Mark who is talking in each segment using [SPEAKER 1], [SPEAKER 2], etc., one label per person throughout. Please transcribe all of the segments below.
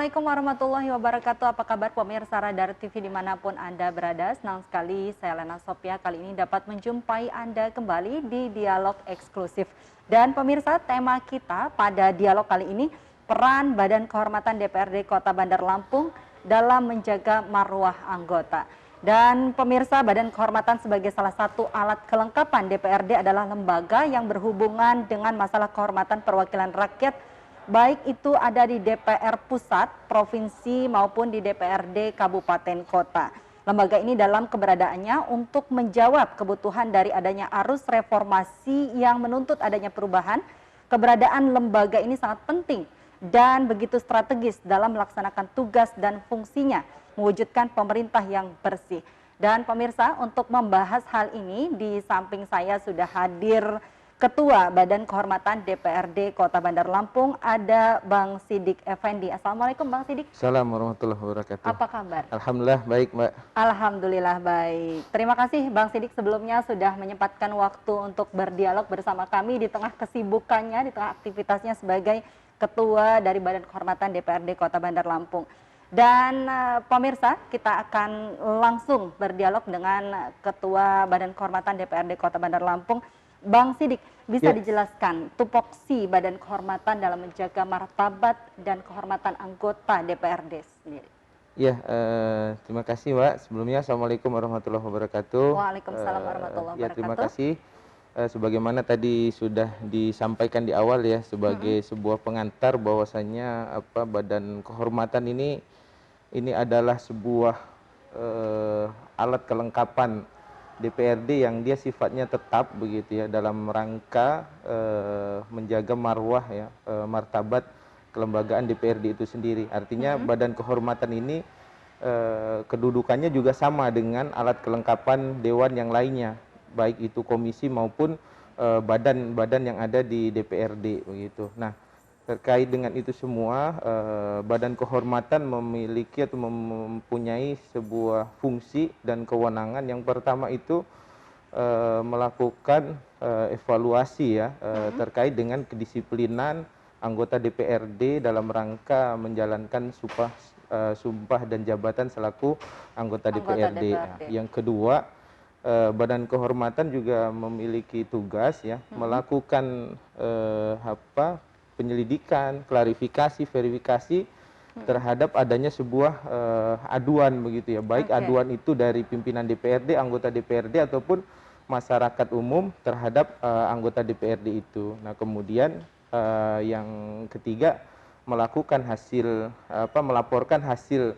[SPEAKER 1] Assalamualaikum warahmatullahi wabarakatuh. Apa kabar pemirsa Radar TV dimanapun Anda berada? Senang sekali saya Lena Sophia kali ini dapat menjumpai Anda kembali di Dialog Eksklusif. Dan pemirsa, tema kita pada dialog kali ini peran Badan Kehormatan DPRD Kota Bandar Lampung dalam menjaga marwah anggota. Dan pemirsa, Badan Kehormatan sebagai salah satu alat kelengkapan DPRD adalah lembaga yang berhubungan dengan masalah kehormatan perwakilan rakyat, baik itu ada di DPR pusat, provinsi maupun di DPRD kabupaten kota. Lembaga ini dalam keberadaannya untuk menjawab kebutuhan dari adanya arus reformasi yang menuntut adanya perubahan. Keberadaan lembaga ini sangat penting dan begitu strategis dalam melaksanakan tugas dan fungsinya, mewujudkan pemerintah yang bersih. Dan pemirsa, untuk membahas hal ini di samping saya sudah hadir Ketua Badan Kehormatan DPRD Kota Bandar Lampung, ada Bang Sidik Effendi. Assalamualaikum Bang Sidik.
[SPEAKER 2] Assalamualaikum warahmatullahi wabarakatuh.
[SPEAKER 1] Apa kabar?
[SPEAKER 2] Alhamdulillah baik, Mbak.
[SPEAKER 1] Alhamdulillah baik. Terima kasih Bang Sidik sebelumnya sudah menyempatkan waktu untuk berdialog bersama kami di tengah kesibukannya, di tengah aktivitasnya sebagai Ketua dari Badan Kehormatan DPRD Kota Bandar Lampung. Dan pemirsa, kita akan langsung berdialog dengan Ketua Badan Kehormatan DPRD Kota Bandar Lampung. Bang Sidik, bisa dijelaskan tupoksi Badan Kehormatan dalam menjaga martabat dan kehormatan anggota DPRD sendiri?
[SPEAKER 2] Ya, terima kasih Mbak. Sebelumnya Assalamualaikum warahmatullahi wabarakatuh.
[SPEAKER 1] Waalaikumsalam warahmatullahi wabarakatuh.
[SPEAKER 2] Ya, terima kasih. Sebagaimana tadi sudah disampaikan di awal ya, sebagai sebuah pengantar bahwasannya Badan Kehormatan ini adalah sebuah alat kelengkapan DPRD yang dia sifatnya tetap begitu ya, dalam rangka menjaga marwah ya, martabat kelembagaan DPRD itu sendiri. Artinya Badan Kehormatan ini kedudukannya juga sama dengan alat kelengkapan dewan yang lainnya, baik itu komisi maupun badan-badan yang ada di DPRD begitu. Nah, terkait dengan itu semua, Badan Kehormatan memiliki atau mempunyai sebuah fungsi dan kewenangan. Yang pertama itu melakukan evaluasi ya, terkait dengan kedisiplinan anggota DPRD dalam rangka menjalankan sumpah dan jabatan selaku anggota DPRD. Yang kedua, Badan Kehormatan juga memiliki tugas ya, melakukan penyelidikan, klarifikasi, verifikasi terhadap adanya sebuah aduan begitu ya, baik aduan itu dari pimpinan DPRD, anggota DPRD ataupun masyarakat umum terhadap anggota DPRD itu. Nah, kemudian yang ketiga, melakukan melaporkan hasil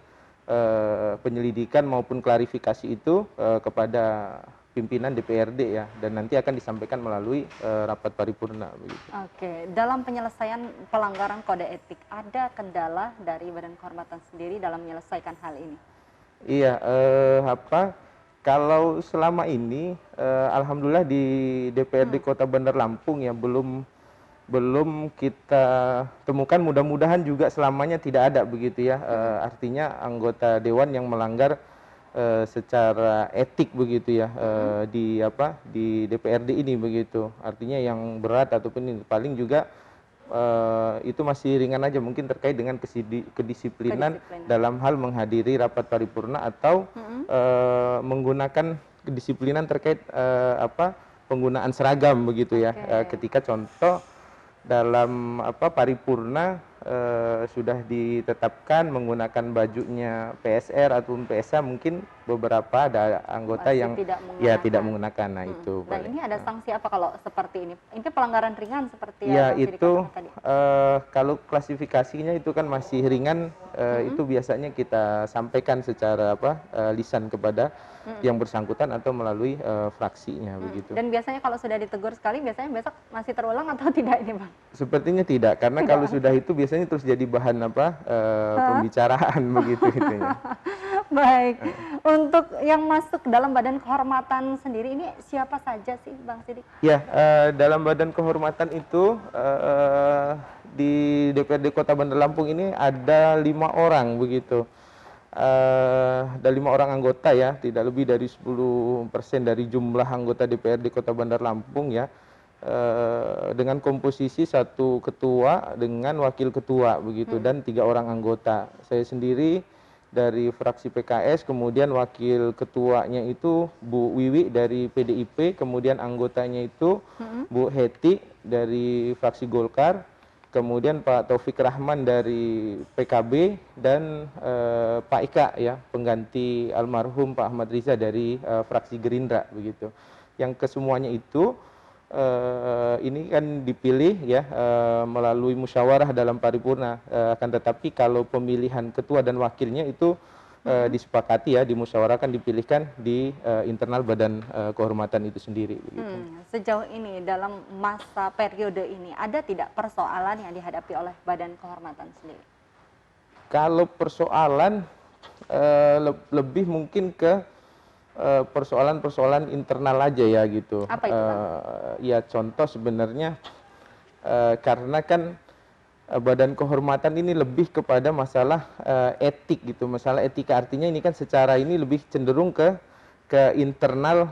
[SPEAKER 2] penyelidikan maupun klarifikasi itu kepada pimpinan DPRD ya, dan nanti akan disampaikan melalui rapat paripurna begitu.
[SPEAKER 1] Oke, dalam penyelesaian pelanggaran kode etik ada kendala dari Badan Kehormatan sendiri dalam menyelesaikan hal ini?
[SPEAKER 2] Iya, kalau selama ini alhamdulillah di DPRD Kota Bandar Lampung ya belum kita temukan, mudah-mudahan juga selamanya tidak ada begitu ya. Artinya anggota dewan yang melanggar secara etik begitu ya, di DPRD ini begitu. Artinya yang berat ataupun ini paling juga itu masih ringan aja, mungkin terkait dengan kedisiplinan dalam hal menghadiri rapat paripurna atau menggunakan kedisiplinan terkait penggunaan seragam begitu ya. Ketika contoh dalam paripurna sudah ditetapkan menggunakan bajunya PSR ataupun PSA, mungkin beberapa ada anggota
[SPEAKER 1] masih
[SPEAKER 2] yang tidak menggunakan. Nah, itu.
[SPEAKER 1] Dan ini ada sanksi apa kalau seperti ini? Ini pelanggaran ringan seperti
[SPEAKER 2] ya
[SPEAKER 1] yang
[SPEAKER 2] itu
[SPEAKER 1] tadi?
[SPEAKER 2] Kalau klasifikasinya itu kan masih ringan, itu biasanya kita sampaikan secara lisan kepada yang bersangkutan atau melalui fraksinya begitu.
[SPEAKER 1] Dan biasanya kalau sudah ditegur sekali, biasanya besok masih terulang atau tidak ini Bang?
[SPEAKER 2] Sepertinya tidak, karena kalau sudah itu biasanya terus jadi bahan pembicaraan begitu itunya.
[SPEAKER 1] Baik, untuk yang masuk dalam Badan Kehormatan sendiri ini siapa saja sih Bang Sidik?
[SPEAKER 2] Ya, dalam Badan Kehormatan itu di DPRD Kota Bandar Lampung ini ada 5 orang begitu. Ada 5 orang anggota ya, tidak lebih dari 10% dari jumlah anggota DPRD Kota Bandar Lampung ya. dengan komposisi satu ketua dengan wakil ketua begitu dan 3 orang anggota. Saya sendiri dari fraksi PKS, kemudian wakil ketuanya itu Bu Wiwi dari PDIP, kemudian anggotanya itu Bu Heti dari fraksi Golkar, kemudian Pak Taufik Rahman dari PKB dan Pak Ika ya pengganti almarhum Pak Ahmad Riza dari fraksi Gerindra begitu. Yang kesemuanya itu ini kan dipilih ya melalui musyawarah dalam paripurna, akan tetapi kalau pemilihan ketua dan wakilnya itu disepakati ya, dimusyawarahkan, dipilihkan di internal Badan Kehormatan itu sendiri. Begitu.
[SPEAKER 1] Sejauh ini dalam masa periode ini ada tidak persoalan yang dihadapi oleh Badan Kehormatan sendiri?
[SPEAKER 2] Kalau persoalan lebih mungkin ke persoalan-persoalan internal aja ya gitu.
[SPEAKER 1] Apa itu, Bang?
[SPEAKER 2] Ya contoh sebenarnya karena kan Badan Kehormatan ini lebih kepada masalah etik gitu, masalah etika, artinya ini kan secara ini lebih cenderung ke internal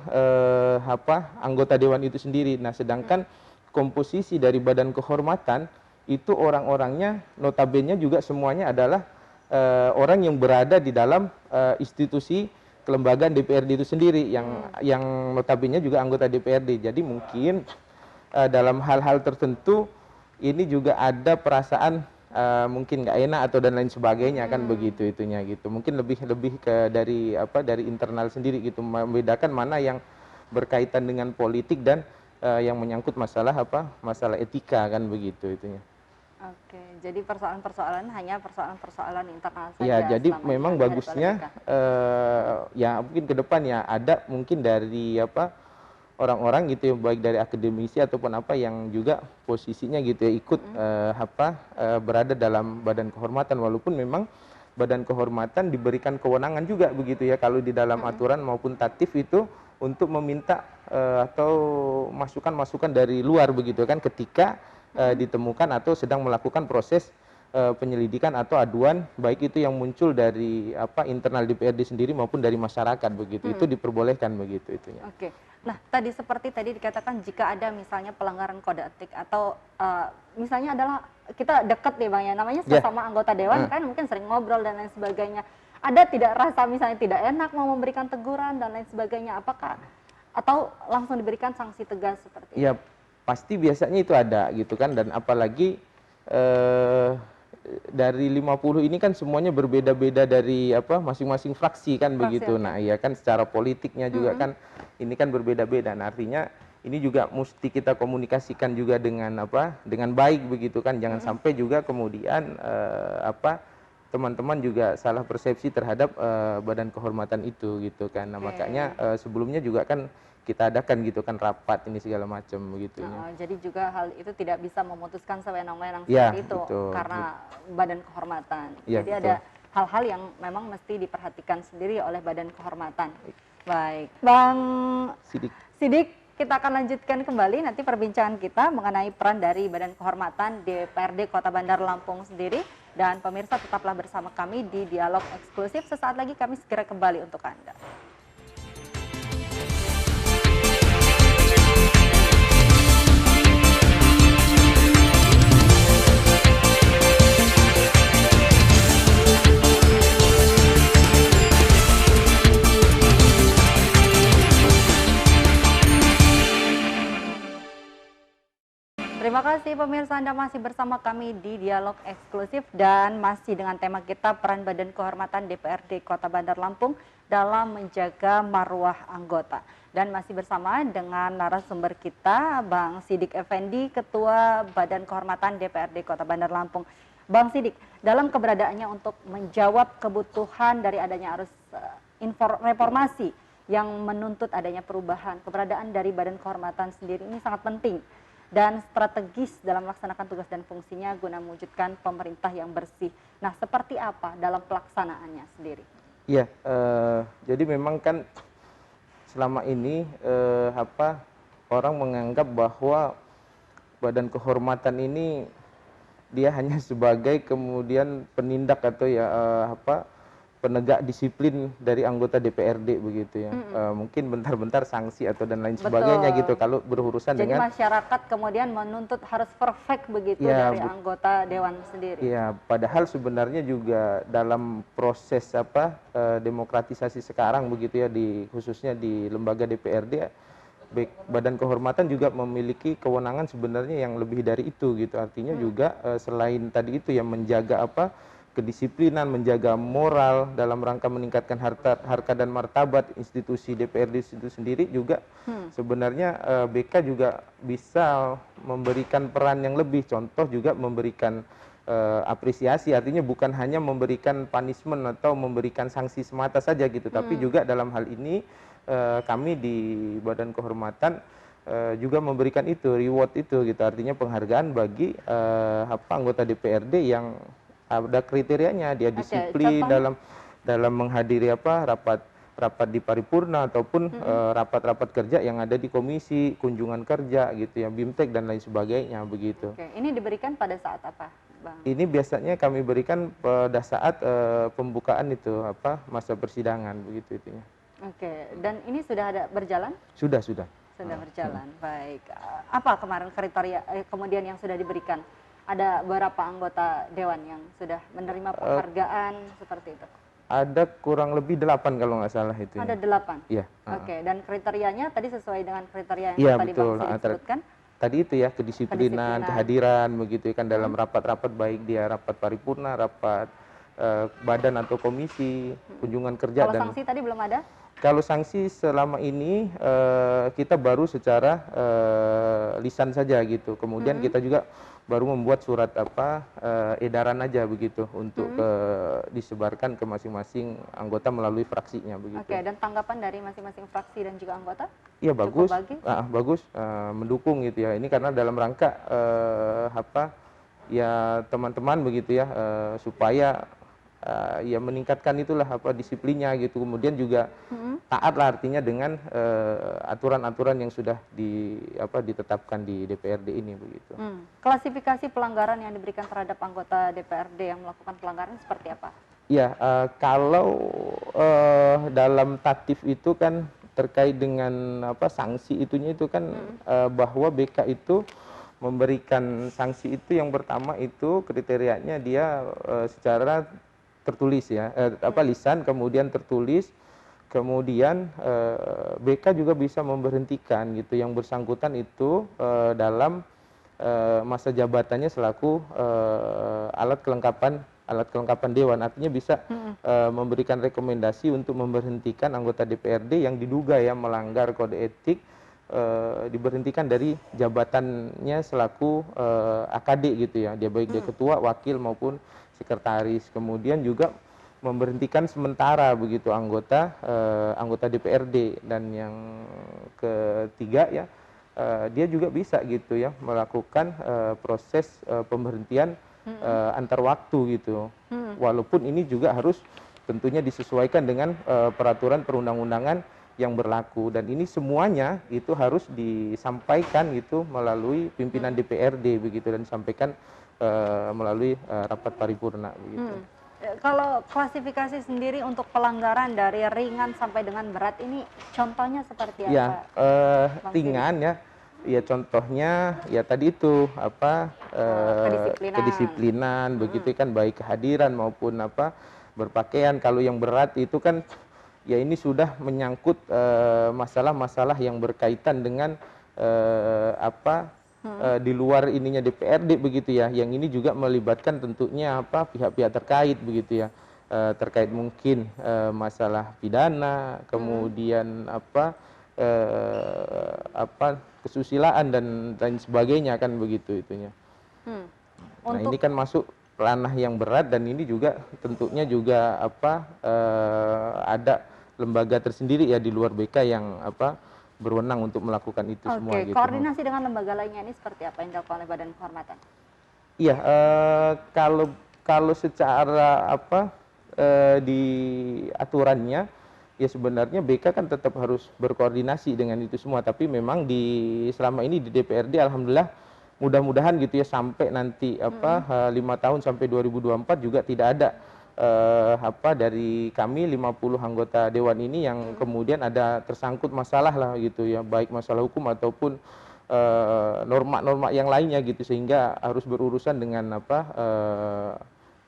[SPEAKER 2] anggota dewan itu sendiri. Nah, sedangkan komposisi dari Badan Kehormatan itu orang-orangnya notabene juga semuanya adalah orang yang berada di dalam institusi kelembagaan DPRD itu sendiri yang notabene juga anggota DPRD. Jadi mungkin dalam hal-hal tertentu ini juga ada perasaan mungkin nggak enak atau dan lain sebagainya kan begitu itunya gitu. Mungkin lebih ke dari internal sendiri gitu, membedakan mana yang berkaitan dengan politik dan yang menyangkut masalah masalah etika kan begitu itunya.
[SPEAKER 1] Oke, jadi persoalan-persoalan hanya persoalan-persoalan internal saja.
[SPEAKER 2] Ya, jadi
[SPEAKER 1] selama
[SPEAKER 2] memang
[SPEAKER 1] ini
[SPEAKER 2] bagusnya ya mungkin ke depan ya ada mungkin dari orang-orang gitu ya, baik dari akademisi ataupun yang juga posisinya gitu ya ikut berada dalam Badan Kehormatan, walaupun memang Badan Kehormatan diberikan kewenangan juga begitu ya kalau di dalam aturan maupun tatip itu untuk meminta atau masukan-masukan dari luar begitu kan ketika ditemukan atau sedang melakukan proses penyelidikan atau aduan baik itu yang muncul dari internal DPRD sendiri maupun dari masyarakat begitu. Itu diperbolehkan begitu itunya.
[SPEAKER 1] Oke. Nah, seperti tadi dikatakan jika ada misalnya pelanggaran kode etik atau misalnya adalah kita dekat nih Bang ya, namanya sesama anggota dewan kan mungkin sering ngobrol dan lain sebagainya. Ada tidak rasa misalnya tidak enak mau memberikan teguran dan lain sebagainya, apakah atau langsung diberikan sanksi tegas seperti itu?
[SPEAKER 2] Ya, pasti biasanya itu ada gitu kan, dan apalagi dari 50 ini kan semuanya berbeda-beda dari masing-masing fraksi kan begitu. Nah, iya kan secara politiknya juga kan ini kan berbeda-beda. Nah, artinya ini juga mesti kita komunikasikan juga dengan dengan baik begitu kan. Jangan sampai juga kemudian teman-teman juga salah persepsi terhadap Badan Kehormatan itu gitu kan. Nah, makanya sebelumnya juga kan kita adakan gitu kan rapat ini segala macam begitu.
[SPEAKER 1] Jadi juga hal itu tidak bisa memutuskan sewenang-wenang seperti itu
[SPEAKER 2] betul,
[SPEAKER 1] karena Badan Kehormatan.
[SPEAKER 2] Ya,
[SPEAKER 1] jadi ada hal-hal yang memang mesti diperhatikan sendiri oleh Badan Kehormatan. Baik, Bang Sidik, kita akan lanjutkan kembali nanti perbincangan kita mengenai peran dari Badan Kehormatan DPRD Kota Bandar Lampung sendiri. Dan pemirsa tetaplah bersama kami di Dialog Eksklusif. Sesaat lagi kami segera kembali untuk Anda. Terima kasih pemirsa, Anda masih bersama kami di Dialog Eksklusif dan masih dengan tema kita peran Badan Kehormatan DPRD Kota Bandar Lampung dalam menjaga marwah anggota. Dan masih bersama dengan narasumber kita Bang Sidik Effendi, Ketua Badan Kehormatan DPRD Kota Bandar Lampung. Bang Sidik, dalam keberadaannya untuk menjawab kebutuhan dari adanya arus reformasi yang menuntut adanya perubahan, keberadaan dari Badan Kehormatan sendiri ini sangat penting dan strategis dalam melaksanakan tugas dan fungsinya guna mewujudkan pemerintah yang bersih. Nah, seperti apa dalam pelaksanaannya sendiri?
[SPEAKER 2] Iya, jadi memang kan selama ini orang menganggap bahwa Badan Kehormatan ini dia hanya sebagai kemudian penindak atau penegak disiplin dari anggota DPRD begitu ya. Mungkin bentar-bentar sanksi atau dan lain sebagainya
[SPEAKER 1] Betul.
[SPEAKER 2] gitu kalau berurusan
[SPEAKER 1] Jadi
[SPEAKER 2] dengan
[SPEAKER 1] masyarakat kemudian menuntut harus perfect begitu
[SPEAKER 2] ya
[SPEAKER 1] dari anggota dewan sendiri.
[SPEAKER 2] ya, padahal sebenarnya juga dalam proses demokratisasi sekarang begitu ya, khususnya di lembaga DPRD, Badan Kehormatan juga memiliki kewenangan sebenarnya yang lebih dari itu gitu. Artinya juga selain tadi itu yang menjaga kedisiplinan, menjaga moral dalam rangka meningkatkan harkat dan martabat institusi DPRD itu sendiri juga sebenarnya BK juga bisa memberikan peran yang lebih. Contoh juga memberikan apresiasi, artinya bukan hanya memberikan punishment atau memberikan sanksi semata saja gitu, tapi juga dalam hal ini kami di Badan Kehormatan juga memberikan itu reward itu gitu, artinya penghargaan bagi anggota DPRD yang ada kriterianya, dia disiplin
[SPEAKER 1] contohnya?
[SPEAKER 2] dalam menghadiri rapat di paripurna ataupun rapat-rapat kerja yang ada di komisi, kunjungan kerja gitu ya, BIMTEK dan lain sebagainya begitu.
[SPEAKER 1] Oke, ini diberikan pada saat apa, Bang?
[SPEAKER 2] Ini biasanya kami berikan pada saat pembukaan itu masa persidangan begitu itunya.
[SPEAKER 1] Oke, dan ini sudah ada berjalan?
[SPEAKER 2] Sudah.
[SPEAKER 1] Sudah berjalan, baik. Apa kemarin kriteria kemudian yang sudah diberikan? Ada berapa anggota dewan yang sudah menerima penghargaan seperti itu?
[SPEAKER 2] Ada kurang lebih 8 kalau nggak salah itu.
[SPEAKER 1] Ada 8?
[SPEAKER 2] Iya.
[SPEAKER 1] Oke, dan kriterianya tadi sesuai dengan kriteria yang
[SPEAKER 2] Iya,
[SPEAKER 1] tadi
[SPEAKER 2] betul.
[SPEAKER 1] Bang Sidik sebutkan?
[SPEAKER 2] Tadi itu ya, kedisiplinan, kehadiran begitu kan dalam rapat-rapat, baik dia rapat paripurna, rapat badan atau komisi, kunjungan kerja.
[SPEAKER 1] Kalau
[SPEAKER 2] dan
[SPEAKER 1] sanksi tadi belum ada?
[SPEAKER 2] Kalau sanksi selama ini kita baru secara lisan saja gitu. Kemudian kita juga baru membuat surat edaran aja begitu untuk disebarkan ke masing-masing anggota melalui fraksinya begitu.
[SPEAKER 1] Oke, dan tanggapan dari masing-masing fraksi dan juga anggota?
[SPEAKER 2] Iya, bagus.
[SPEAKER 1] Cukup
[SPEAKER 2] Bagus, mendukung gitu ya. Ini karena dalam rangka ya teman-teman begitu ya, supaya ya meningkatkan itulah disiplinnya gitu. Kemudian juga taat lah artinya dengan aturan-aturan yang sudah ditetapkan di DPRD ini begitu.
[SPEAKER 1] Klasifikasi pelanggaran yang diberikan terhadap anggota DPRD yang melakukan pelanggaran seperti apa?
[SPEAKER 2] Ya, kalau dalam tatip itu kan terkait dengan sanksi itunya itu kan bahwa BK itu memberikan sanksi itu yang pertama itu kriterianya dia secara tertulis ya, lisan, kemudian tertulis, kemudian BK juga bisa memberhentikan gitu yang bersangkutan itu dalam masa jabatannya selaku alat kelengkapan dewan, artinya bisa memberikan rekomendasi untuk memberhentikan anggota DPRD yang diduga ya melanggar kode etik, diberhentikan dari jabatannya selaku AKD gitu ya, dia baik dia ketua, wakil maupun sekretaris. Kemudian juga memberhentikan sementara begitu anggota DPRD, dan yang ketiga ya dia juga bisa gitu ya melakukan proses pemberhentian antar waktu gitu. Walaupun ini juga harus tentunya disesuaikan dengan peraturan perundang-undangan yang berlaku, dan ini semuanya itu harus disampaikan gitu melalui pimpinan DPRD begitu, dan disampaikan melalui rapat paripurna begitu.
[SPEAKER 1] Kalau klasifikasi sendiri untuk pelanggaran dari ringan sampai dengan berat ini contohnya seperti apa?
[SPEAKER 2] Ya, ringan ya. Ya contohnya ya tadi itu kedisiplinan begitu kan, baik kehadiran maupun berpakaian. Kalau yang berat itu kan ya ini sudah menyangkut masalah-masalah yang berkaitan dengan di luar ininya DPRD begitu ya. Yang ini juga melibatkan tentunya pihak-pihak terkait begitu ya. Terkait mungkin masalah pidana, kemudian kesusilaan dan lain sebagainya kan begitu itunya. Nah, ini kan masuk ranah yang berat, dan ini juga tentunya juga ada lembaga tersendiri ya di luar BK yang berwenang untuk melakukan itu semua gitu.
[SPEAKER 1] Koordinasi dengan lembaga lainnya ini seperti apa yang dilakukan oleh Badan Kehormatan?
[SPEAKER 2] Iya, kalau secara di aturannya ya sebenarnya BK kan tetap harus berkoordinasi dengan itu semua, tapi memang selama ini di DPRD alhamdulillah mudah-mudahan gitu ya sampai nanti 5 tahun sampai 2024 juga tidak ada dari kami 50 anggota dewan ini yang kemudian ada tersangkut masalah lah gitu ya, baik masalah hukum ataupun norma-norma yang lainnya gitu, sehingga harus berurusan dengan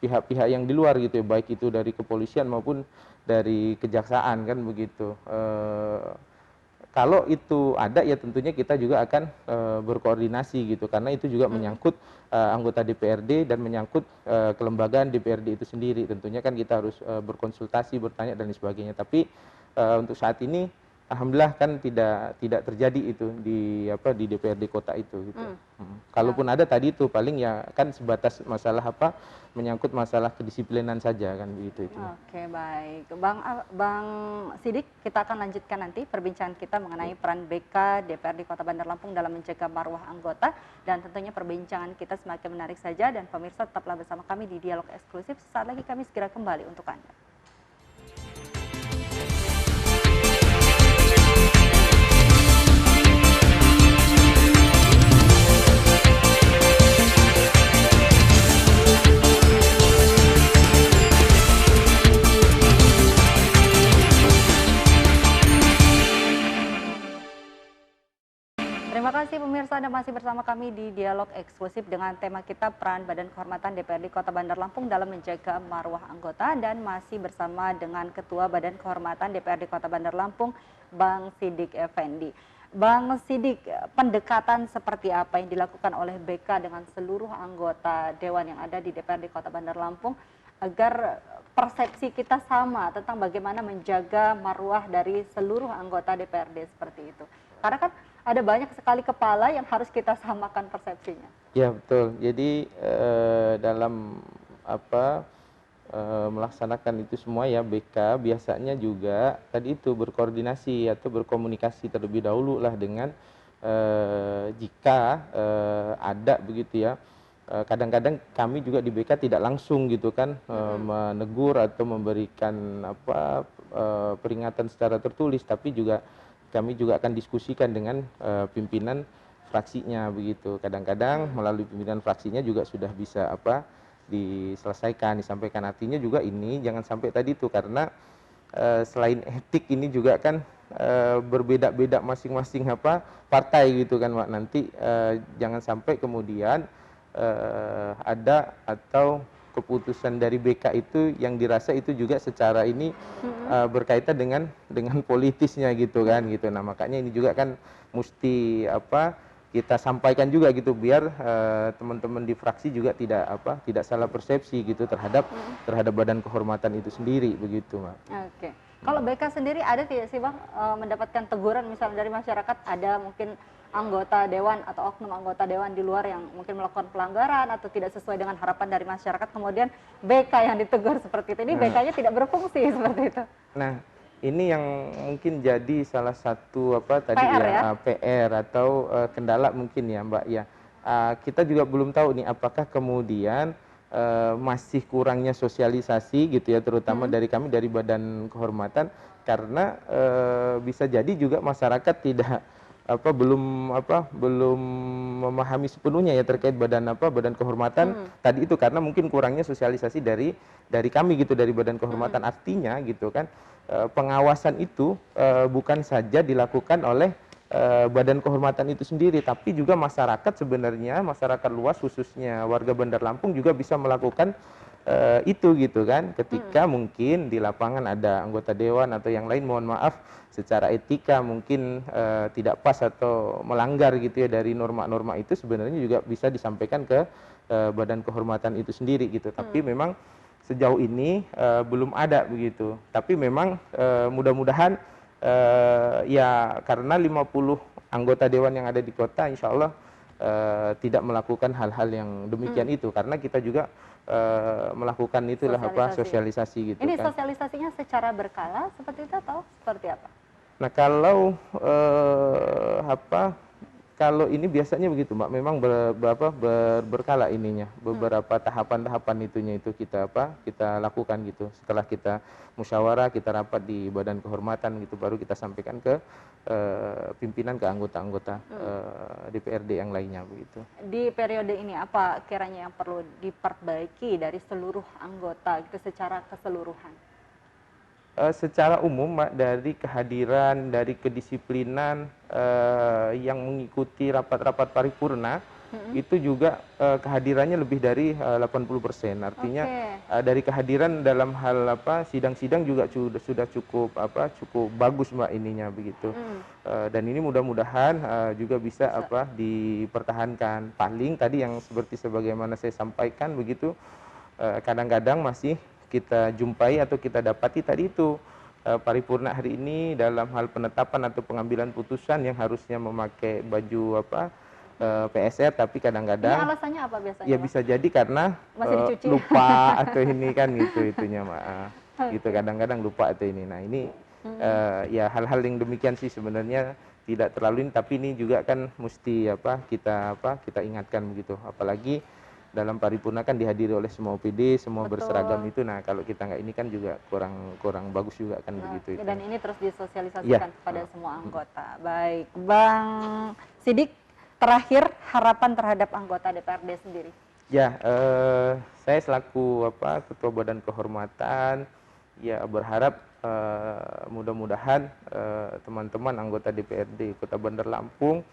[SPEAKER 2] pihak-pihak yang di luar gitu ya, baik itu dari kepolisian maupun dari kejaksaan kan begitu. Kalau itu ada ya tentunya kita juga akan berkoordinasi gitu, karena itu juga menyangkut anggota DPRD dan menyangkut kelembagaan DPRD itu sendiri. Tentunya kan kita harus berkonsultasi, bertanya dan sebagainya. Tapi untuk saat ini alhamdulillah kan tidak terjadi itu di DPRD kota itu gitu. Kalaupun ada tadi itu paling ya kan sebatas masalah menyangkut masalah kedisiplinan saja kan begitu itu.
[SPEAKER 1] Oke, baik. Bang Sidik, kita akan lanjutkan nanti perbincangan kita mengenai peran BK DPRD Kota Bandar Lampung dalam menjaga marwah anggota, dan tentunya perbincangan kita semakin menarik saja, dan pemirsa tetaplah bersama kami di Dialog Eksklusif. Saat lagi kami segera kembali untuk Anda. Terima kasih pemirsa, Anda masih bersama kami di Dialog Eksklusif dengan tema kita peran Badan Kehormatan DPRD Kota Bandar Lampung dalam menjaga marwah anggota, dan masih bersama dengan Ketua Badan Kehormatan DPRD Kota Bandar Lampung, Bang Sidik Effendi. Bang Sidik, pendekatan seperti apa yang dilakukan oleh BK dengan seluruh anggota Dewan yang ada di DPRD Kota Bandar Lampung agar persepsi kita sama tentang bagaimana menjaga marwah dari seluruh anggota DPRD seperti itu? Karena kan ada banyak sekali kepala yang harus kita samakan persepsinya.
[SPEAKER 2] Ya betul. Jadi dalam melaksanakan itu semua ya, BK biasanya juga tadi itu berkoordinasi atau berkomunikasi terlebih dahulu lah dengan jika ada begitu ya. Kadang-kadang kami juga di BK tidak langsung gitu kan menegur atau memberikan peringatan secara tertulis, tapi juga kami juga akan diskusikan dengan pimpinan fraksinya begitu. Kadang-kadang melalui pimpinan fraksinya juga sudah bisa diselesaikan, disampaikan. Artinya juga ini jangan sampai tadi itu, karena selain etik ini juga kan berbeda-beda masing-masing partai gitu kan Pak. Nanti jangan sampai kemudian ada atau keputusan dari BK itu yang dirasa itu juga secara ini berkaitan dengan politisnya gitu kan gitu. Nah, makanya ini juga kan mesti kita sampaikan juga gitu, biar teman-teman di fraksi juga tidak salah persepsi gitu terhadap Badan Kehormatan itu sendiri begitu, Mbak.
[SPEAKER 1] Oke. Kalau BK sendiri ada tidak sih Bang mendapatkan teguran misalnya dari masyarakat, ada mungkin anggota dewan atau oknum anggota dewan di luar yang mungkin melakukan pelanggaran atau tidak sesuai dengan harapan dari masyarakat, kemudian BK yang ditegur seperti itu, ini BK-nya tidak berfungsi seperti itu?
[SPEAKER 2] Nah, ini yang mungkin jadi salah satu PR atau kendala mungkin ya Mbak ya. Kita juga belum tahu nih apakah kemudian masih kurangnya sosialisasi gitu ya, terutama dari kami dari Badan Kehormatan, karena bisa jadi juga masyarakat belum memahami sepenuhnya ya terkait Badan Kehormatan tadi itu, karena mungkin kurangnya sosialisasi dari kami gitu, dari Badan Kehormatan. Artinya gitu kan pengawasan itu bukan saja dilakukan oleh Badan Kehormatan itu sendiri, tapi juga masyarakat sebenarnya, masyarakat luas khususnya warga Bandar Lampung juga bisa melakukan itu gitu kan, ketika mungkin di lapangan ada anggota dewan atau yang lain, mohon maaf secara etika mungkin tidak pas atau melanggar gitu ya dari norma-norma itu, sebenarnya juga bisa disampaikan ke Badan Kehormatan itu sendiri gitu. Tapi memang sejauh ini belum ada begitu. Tapi memang mudah-mudahan ya karena 50 anggota dewan yang ada di kota, insya Allah tidak melakukan hal-hal yang demikian itu, karena kita juga melakukan itulah sosialisasi gitu.
[SPEAKER 1] Ini
[SPEAKER 2] kan.
[SPEAKER 1] Sosialisasinya secara berkala seperti itu atau seperti apa?
[SPEAKER 2] Nah, kalau kalau ini biasanya begitu, Mbak. Memang berkala ininya, beberapa tahapan-tahapan itunya itu kita lakukan gitu. Setelah kita musyawarah, kita rapat di Badan Kehormatan gitu, baru kita sampaikan ke pimpinan, ke anggota-anggota DPRD yang lainnya begitu.
[SPEAKER 1] Di periode ini apa kiranya yang perlu diperbaiki dari seluruh anggota gitu secara keseluruhan?
[SPEAKER 2] Secara umum, Mbak, dari kehadiran, dari kedisiplinan yang mengikuti rapat-rapat paripurna, itu juga kehadirannya lebih dari 80%. Artinya dari kehadiran dalam hal sidang-sidang juga sudah cukup bagus, Mbak, ininya begitu. Dan ini mudah-mudahan juga bisa dipertahankan. Paling tadi yang seperti sebagaimana saya sampaikan begitu, kadang-kadang masih kita jumpai atau kita dapati tadi itu paripurna hari ini dalam hal penetapan atau pengambilan putusan yang harusnya memakai baju PSR, tapi kadang-kadang
[SPEAKER 1] ini alasannya apa biasanya?
[SPEAKER 2] Ya bisa jadi karena lupa atau ini kan gitu itunya, Mbak. Gitu kadang-kadang lupa atau ini. Nah, ini ya hal-hal yang demikian sih sebenarnya tidak terlalu ini, tapi ini juga kan mesti kita ingatkan begitu. Apalagi dalam paripurna kan dihadiri oleh semua OPD, semua berseragam itu. Nah, kalau kita nggak ini kan juga kurang bagus juga kan begitu.
[SPEAKER 1] Dan ini terus disosialisasikan kepada semua anggota. Baik, Bang Sidik, terakhir harapan terhadap anggota DPRD sendiri.
[SPEAKER 2] Ya, saya selaku Ketua Badan Kehormatan ya berharap mudah-mudahan teman-teman anggota DPRD Kota Bandar Lampung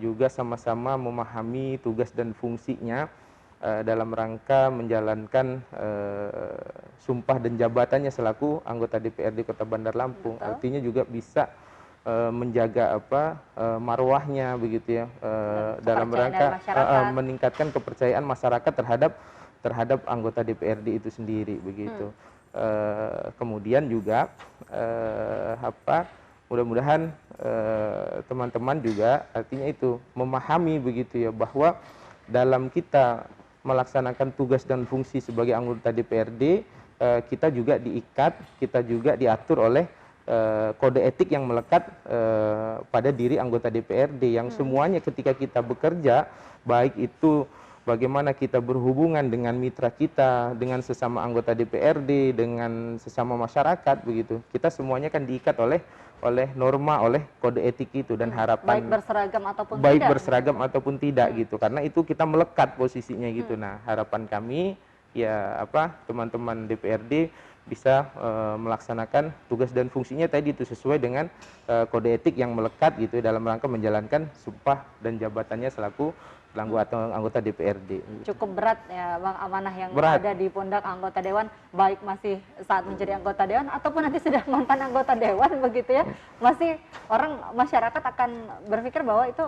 [SPEAKER 2] juga sama-sama memahami tugas dan fungsinya dalam rangka menjalankan sumpah dan jabatannya selaku anggota DPRD Kota Bandar Lampung. Artinya juga bisa menjaga marwahnya begitu ya, dalam rangka meningkatkan kepercayaan masyarakat terhadap anggota DPRD itu sendiri begitu. Kemudian juga mudah-mudahan teman-teman juga artinya itu memahami begitu ya, bahwa dalam kita melaksanakan tugas dan fungsi sebagai anggota DPRD, kita juga diikat, kita juga diatur oleh kode etik yang melekat pada diri anggota DPRD yang semuanya ketika kita bekerja, baik itu bagaimana kita berhubungan dengan mitra kita, dengan sesama anggota DPRD, dengan sesama masyarakat begitu. Kita semuanya kan diikat oleh norma, oleh kode etik itu, dan harapan baik berseragam ataupun tidak gitu. Karena itu kita melekat posisinya gitu. Nah, harapan kami ya teman-teman DPRD bisa melaksanakan tugas dan fungsinya tadi itu sesuai dengan kode etik yang melekat gitu dalam rangka menjalankan sumpah dan jabatannya selaku anggota DPRD.
[SPEAKER 1] Cukup berat ya Bang, amanah yang ada di pundak anggota dewan, baik masih saat menjadi anggota dewan ataupun nanti sudah mantan anggota dewan begitu ya. Masih masyarakat akan berpikir bahwa itu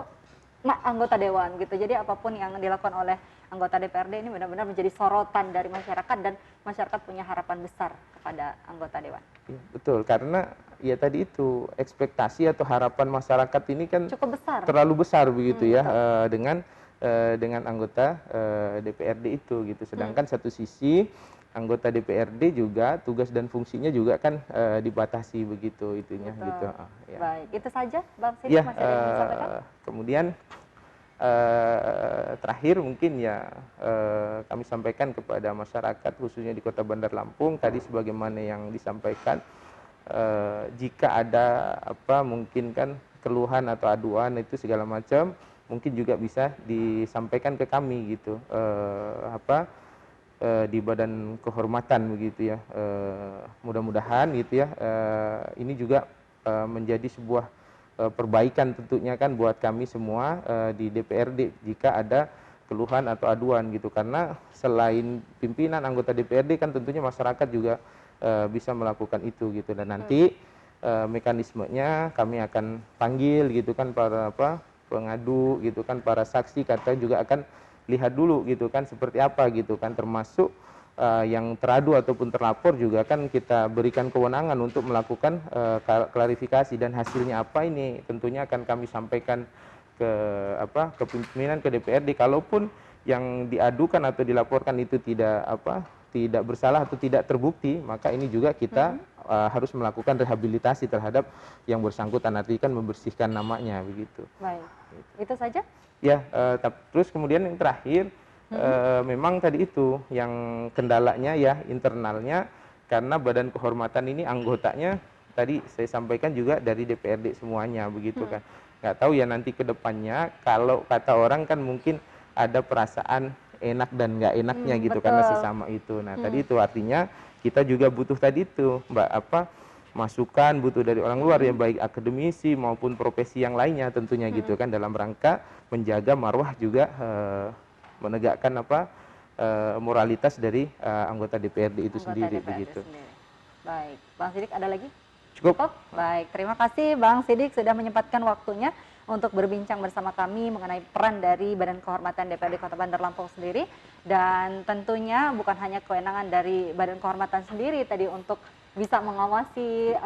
[SPEAKER 1] anggota dewan gitu. Jadi apapun yang dilakukan oleh anggota DPRD ini benar-benar menjadi sorotan dari masyarakat, dan masyarakat punya harapan besar kepada anggota dewan.
[SPEAKER 2] Ya, betul, karena ya tadi itu ekspektasi atau harapan masyarakat ini kan
[SPEAKER 1] cukup besar,
[SPEAKER 2] terlalu besar begitu ya, dengan anggota DPRD itu gitu. Sedangkan satu sisi anggota DPRD juga tugas dan fungsinya juga kan dibatasi begitu itunya.
[SPEAKER 1] Betul.
[SPEAKER 2] Gitu.
[SPEAKER 1] Ya. Baik, itu saja Bang Sidik,
[SPEAKER 2] ya,
[SPEAKER 1] masih ada yang disampaikan?
[SPEAKER 2] Kemudian terakhir mungkin ya kami sampaikan kepada masyarakat khususnya di Kota Bandar Lampung tadi sebagaimana yang disampaikan, jika ada mungkin kan keluhan atau aduan itu segala macam mungkin juga bisa disampaikan ke kami gitu, di Badan Kehormatan begitu ya. Mudah-mudahan gitu ya, ini juga menjadi sebuah perbaikan tentunya kan buat kami semua di DPRD jika ada keluhan atau aduan gitu, karena selain pimpinan anggota DPRD kan tentunya masyarakat juga bisa melakukan itu gitu. Dan nanti mekanismenya kami akan panggil gitu kan para pengadu gitu kan, para saksi, kata juga akan lihat dulu gitu kan seperti apa gitu kan, termasuk yang teradu ataupun terlapor juga kan kita berikan kewenangan untuk melakukan klarifikasi, dan hasilnya apa ini tentunya akan kami sampaikan ke pimpinan, ke DPRD. Kalaupun yang diadukan atau dilaporkan itu tidak bersalah atau tidak terbukti, maka ini juga kita harus melakukan rehabilitasi terhadap yang bersangkutan, artinya kan membersihkan namanya begitu.
[SPEAKER 1] Baik, itu saja?
[SPEAKER 2] Ya, terus kemudian yang terakhir, memang tadi itu yang kendalanya ya internalnya, karena Badan Kehormatan ini anggotanya tadi saya sampaikan juga dari DPRD semuanya begitu kan. Nggak tahu ya nanti ke depannya, kalau kata orang kan mungkin ada perasaan enak dan nggak enaknya gitu karena
[SPEAKER 1] Betul.
[SPEAKER 2] sesama itu. Nah tadi itu artinya kita juga butuh tadi itu Mbak, masukan, butuh dari orang luar ya, baik akademisi maupun profesi yang lainnya tentunya gitu kan, dalam rangka menjaga marwah juga, menegakkan moralitas dari anggota DPRD itu
[SPEAKER 1] Anggota
[SPEAKER 2] sendiri
[SPEAKER 1] DPRD
[SPEAKER 2] begitu.
[SPEAKER 1] sendiri. Baik, Bang Sidik ada lagi?
[SPEAKER 2] Cukup.
[SPEAKER 1] Baik, terima kasih Bang Sidik sudah menyempatkan waktunya untuk berbincang bersama kami mengenai peran dari Badan Kehormatan DPRD Kota Bandar Lampung sendiri, dan tentunya bukan hanya kewenangan dari Badan Kehormatan sendiri tadi untuk bisa mengawasi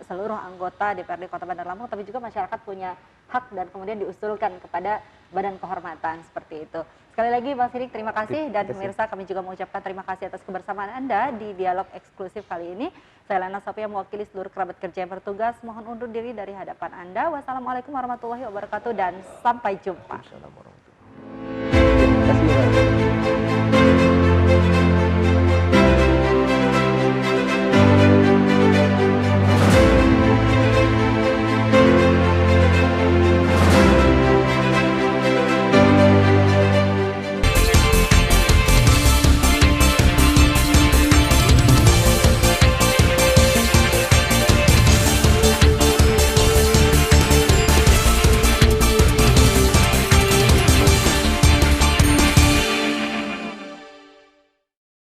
[SPEAKER 1] seluruh anggota DPRD Kota Bandar Lampung, tapi juga masyarakat punya hak dan kemudian diusulkan kepada Badan Kehormatan seperti itu. Sekali lagi Bang Sidik terima kasih, dan pemirsa kami juga mengucapkan terima kasih atas kebersamaan Anda di dialog eksklusif kali ini. Saya Lena Sophia mewakili seluruh kerabat kerja yang bertugas mohon undur diri dari hadapan Anda. Wassalamualaikum warahmatullahi wabarakatuh dan sampai jumpa.